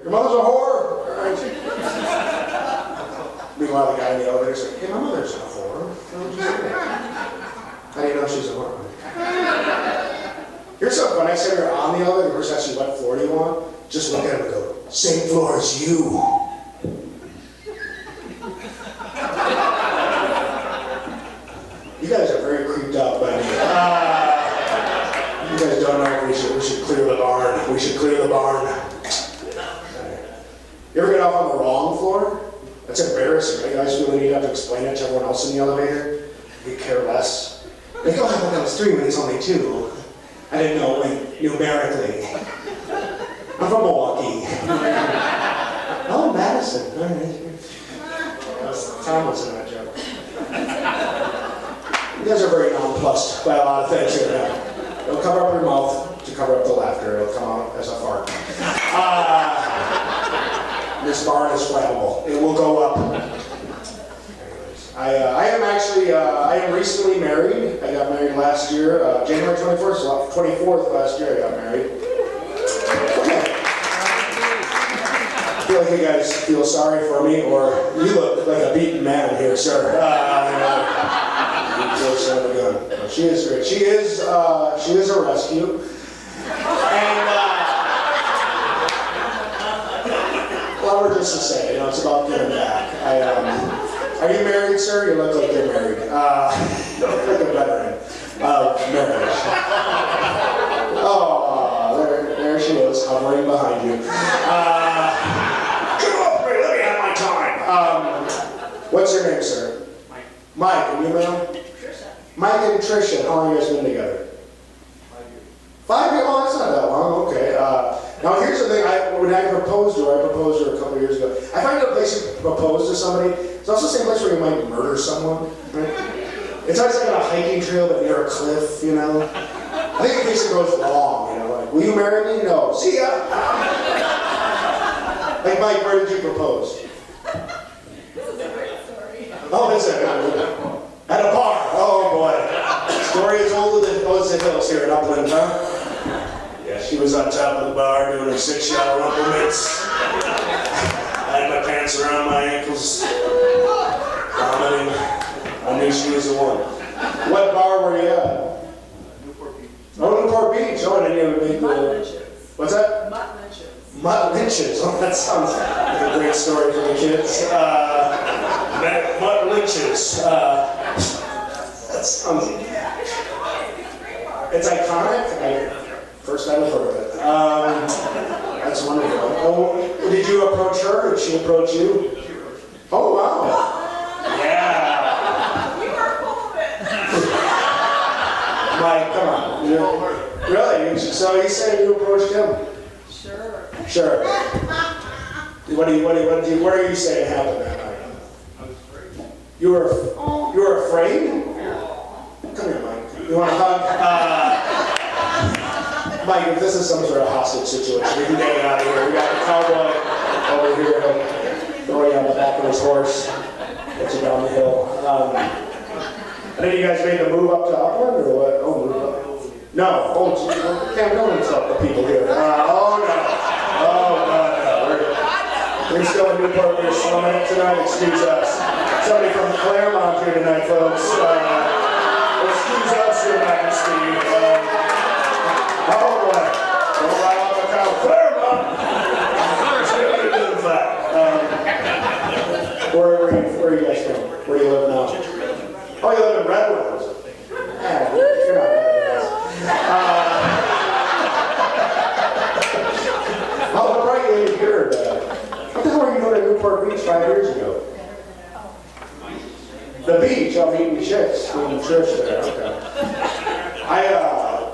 Your mother's a whore. All right. Meanwhile, the guy in the elevator said, hey, my mother's a whore. How would you say that? How do you know she's a whore? Here's something. When I said you're on the elevator, the person asks you what floor do you want, just look at him and go, same floor as you. You guys are very creeped out by me. You guys don't know we should clear the barn. We should clear the barn. You ever get off on the wrong floor? That's embarrassing, right? You guys really need to have to explain it to everyone else in the elevator. You care less. They go, I thought that was 3 when it's only 2. I didn't know it went numerically. I'm from Milwaukee. Oh, Madison. All right. Tom was in that joke. You guys are very nonplussed by a lot of things here now. It'll cover up your mouth to cover up the laughter. It'll come out as a fart. This barn is flammable. It will go up. I am recently married. I got married last year, January 24th last year I got married. Okay. I feel like you guys feel sorry for me, or you look like a beaten man here, sir. She is great. She is a rescue. And well, we're just to say, it's about giving back. Are you married, sir? You look like you're married. You look like a veteran of marriage. Oh, there she is, hovering behind you. Get off me, let me have my time. What's your name, sir? Mike, and you, ma'am? Trisha. Mike and Trisha, how long have you guys been together? 5 years? Oh, that's not that long, okay. Now here's the thing, when I proposed to her a couple of years ago. I find a place you propose to somebody, it's also the same place where you might murder someone, right? It's always like on a hiking trail but near a cliff, I think in case it goes wrong, like, will you marry me? No. See ya! Like, Mike, where did you propose? This is a great story. Oh, is it? At a bar. Oh, boy. The story is older than Jose Hills here in Upland, huh? Yeah, she was on top of the bar doing her 6-shot rumble mix. I had my pants around my ankles. Vomiting. I knew she was the one. What bar were you at? Newport Beach. Oh, Newport Beach. Oh, I didn't even make Mutt Lynches. What's that? Mutt Lynches. Mutt Lynches. Oh, that sounds like a great story for the kids. Mutt Lynches. That sounds... It's iconic. First time I've heard of it. That's wonderful. Oh, did you approach her? Did she approach you? Oh, wow. Yeah. You were full of it. Mike, come on. Really? So he's saying you approached him? Sure. Sure. What are you saying happened that night? I was afraid. You were afraid? Come here, Mike. You want a hug? Mike, if this is some sort of hostage situation, we can get it out of here. We got the cowboy over here. He'll throw you on the back of his horse, get you down the hill. I think you guys made the move up to Upland, or what? Oh, move up. No. Oh, geez. Can't go insult the people here. Oh, no. Oh, God, no. We're still in Newport. We're slumming it tonight. Excuse us. Somebody from Claremont here tonight, folks. Excuse us, Your Majesty. Oh, boy. Don't ride off the cow. Claremont! Where are you guys from? Where do you live now? Oh, you live in Redwood. Yeah, you're not bad at this. Oh, what brought you in here? What the hell were you doing at Newport Beach 5 years ago? The beach. I'm eating chicks. Eating Trish there. Okay.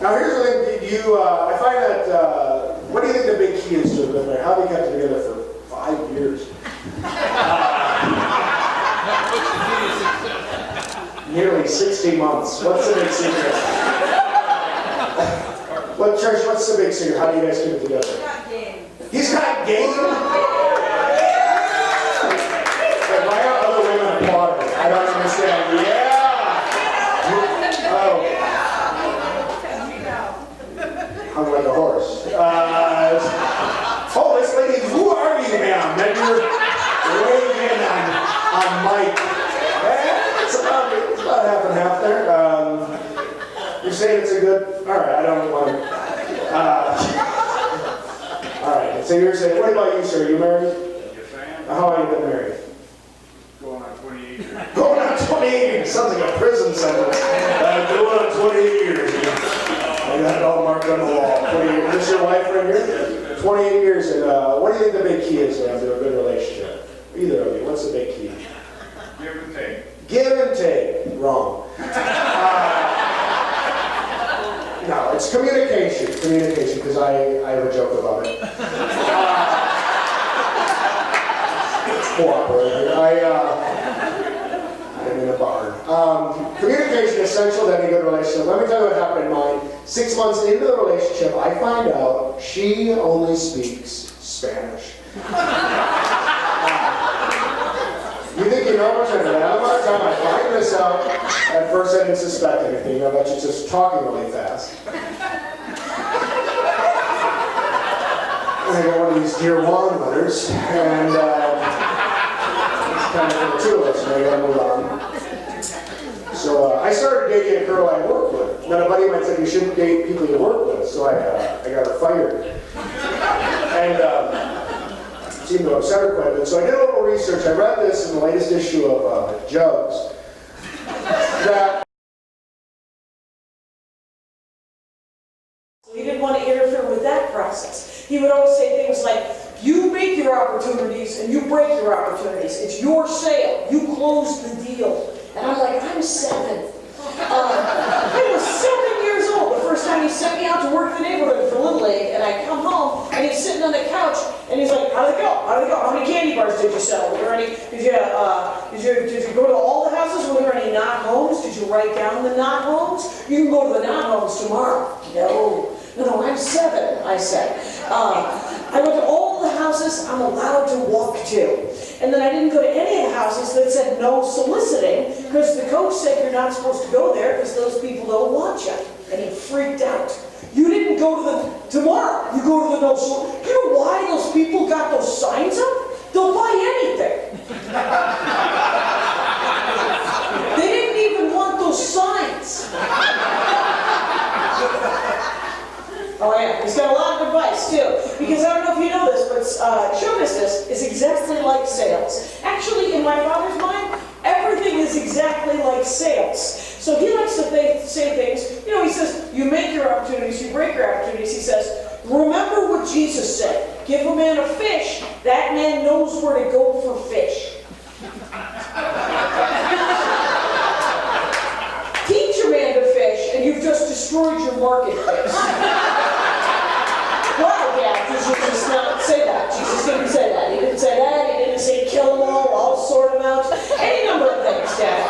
Now here's the thing. I find that, what do you think the big key is to a good marriage? How have you kept together for 5 years? Nearly 60 months. What's the big secret? Church, what's the big secret? How do you guys keep it together? Got game. He's got game? Why are other women applauding? I don't understand. Yeah! Oh. Hung like a horse. Oh, this lady's woo! saying it's a good, all right, I don't want to, all right, so you're saying, what about you, sir? Are you married? Yes, I am. How long have you been married? Going on 28 years. Going on 28 years. Sounds like a prison sentence. Going on 28 years. I got it all marked on the wall. 28 years. Is this your wife right here? 28 years. And what do you think the big key is to have a good relationship? Either of you. What's the big key? Give and take. Give and take. Wrong. No, it's communication. Communication, because I have a joke about it. Cooperate. I'm in a barn. Communication is essential to any good relationship. Let me tell you what happened in mine. 6 months into the relationship, I find out she only speaks Spanish. You think you know much of that? A lot of time I find this out. At first I didn't suspect anything. I bet you're just talking really fast. I got one of these Dear Juan letters, and it's kind of for the two of us, and I gotta move on. So I started dating a girl I worked with. And then a buddy of mine said, you shouldn't date people you work with, so I got her fired. And seemed to upset her quite a bit. So I did a little research. I read this in the latest issue of Jugs. That he didn't want to interfere with that process. He would always say things like, you make your opportunities and you break your opportunities. It's your sale. You close the deal. And I'm like, I'm 7. I was 7 years old the first time he sent me out to work the neighborhood for Little League, and I come home and he's sitting on the couch and he's like, how did it go? How did it go? How many candy bars did you sell? Were there any? Did you go to all the houses? Were there any not homes? Did you write down the not homes? You can go to the not homes tomorrow. No, I'm 7, I said. I went to all the houses I'm allowed to walk to. And then I didn't go to any of the houses that said no soliciting, because the coach said you're not supposed to go there because those people don't want you. And he freaked out. You didn't go to the tomorrow. You go to the no soliciting. You know why those people got those signs up? They'll buy anything. They didn't even want those signs. Oh yeah, he's got a lot of advice too. Because I don't know if you know this, but show business is exactly like sales. Actually, in my father's mind, everything is exactly like sales. So he likes to say things, he says, you make your opportunities, you break your opportunities. He says, remember what Jesus said. Give a man a fish, that man knows where to go for fish. Teach a man to fish, and you've just destroyed your marketplace. Well, yeah, Jesus did not say that. Jesus didn't say that. He didn't say that. He didn't say kill them all sort them out. Any number of things, Dad.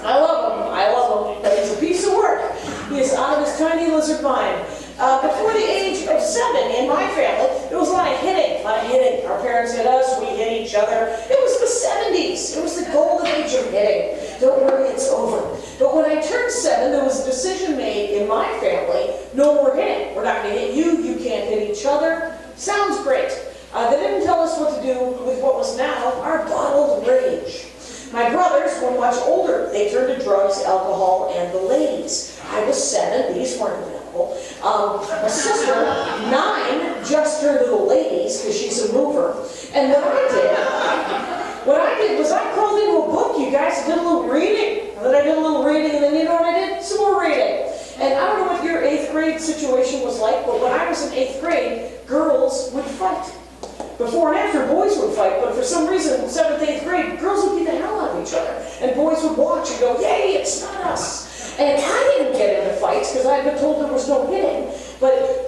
I love him, but he's a piece of work. He is out of his tiny lizard mind. Before the age of 7 in my family, there was a lot of hitting. Our parents hit us, we hit each other. It was the 70s. It was the golden age of hitting. Don't worry, it's over. But when I turned 7, there was a decision made in my family, no more hitting. We're not going to hit you, you can't hit each other. Sounds great. They didn't tell us what to do with what was now our bottled rage. My brothers were much older. They turned to drugs, alcohol, and the ladies. I was 7, these weren't available. My sister, 9, just turned to the ladies because she's a mover. And what I did was I crawled into a book, you guys. I did a little reading. And then I did a little reading, and then you know what I did? Some more reading. And I don't know what your 8th grade situation was like, but when I was in 8th grade, girls would fight. Before and after, boys would fight, but for some reason, 7th, 8th grade, girls would beat the hell out of each other. And boys would watch and go, yay, it's not us. And I didn't get into fights because I had been told there was no hitting. But,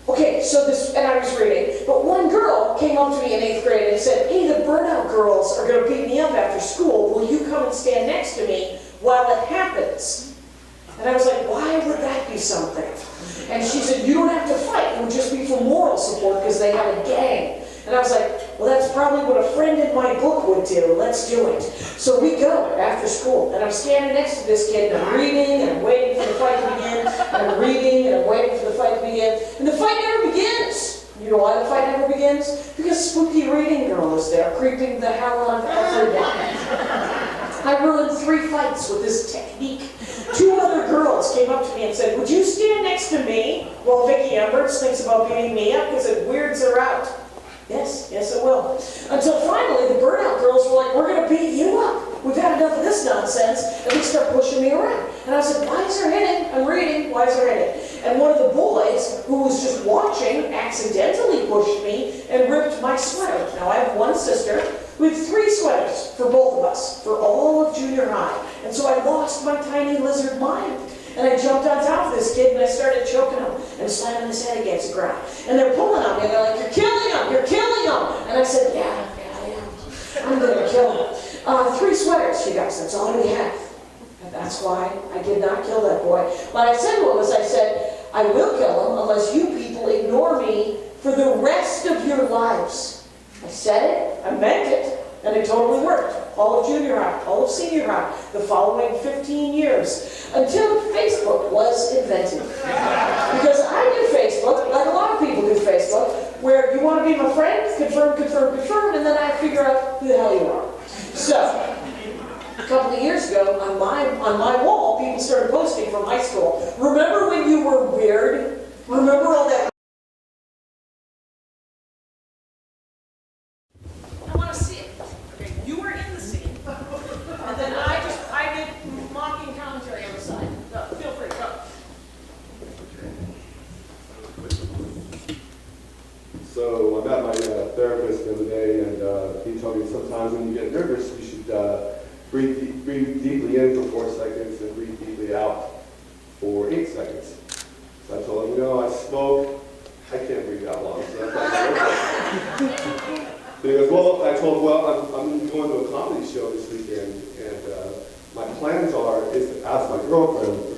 okay, so and I was reading, but one girl came up to me in 8th grade and said, hey, the burnout girls are going to beat me up after school. Will you come and stand next to me while it happens? And I was like, why would that be something? And she said, you don't have to fight. It would just be for moral support because they have a gang. And I was like, well, that's probably what a friend in my book would do. Let's do it. So we go after school. And I'm standing next to this kid, and I'm reading, and I'm waiting for the fight to begin. And I'm reading, and I'm waiting for the fight to begin. And the fight never begins. You know why the fight never begins? Because Spooky Reading Girl is there, creeping the hell out of everyone. I ruined 3 fights with this technique. 2 other girls came up to me and said, would you stand next to me while Vicki Emberts thinks about beating me up because it weirds her out? Yes, yes it will. Until finally the burnout girls were like, we're going to beat you up. We've had enough of this nonsense. And they start pushing me around. And I said, why is there hitting? I'm reading, why is there hitting? And one of the boys, who was just watching, accidentally pushed me and ripped my sweater. Now I have one sister. We have 3 sweaters for both of us, for all of junior high. And so I lost my tiny lizard mind. And I jumped on top of this kid and I started choking him and slamming his head against the ground. And they're pulling on me and they're like, you're killing him, you're killing him. And I said, yeah, I am. I'm gonna kill him. 3 sweaters, you guys, that's all we have. And that's why I did not kill that boy. What I said was, I said, I will kill him unless you people ignore me for the rest of your lives. I said it, I meant it, and it totally worked. All of junior high, all of senior high, the following 15 years, until Facebook was invented. Because I do Facebook, like a lot of people do Facebook, where you want to be my friend, confirm, confirm, confirm, and then I figure out who the hell you are. So, a couple of years ago, on my wall, people started posting from high school. Remember when you were weird? Remember all that? I want to see it. Okay, you were in the scene, and then I did mocking commentary on the side. So, feel free, go. So I met my therapist the other day, and he told me sometimes when you get nervous, you should breathe deeply in for 4 seconds and breathe deeply out for 8 seconds. So I told him, I smoke, I can't breathe that long. So that's not so he goes, I told him, I'm going to a comedy show this weekend, and my plans is to ask my girlfriend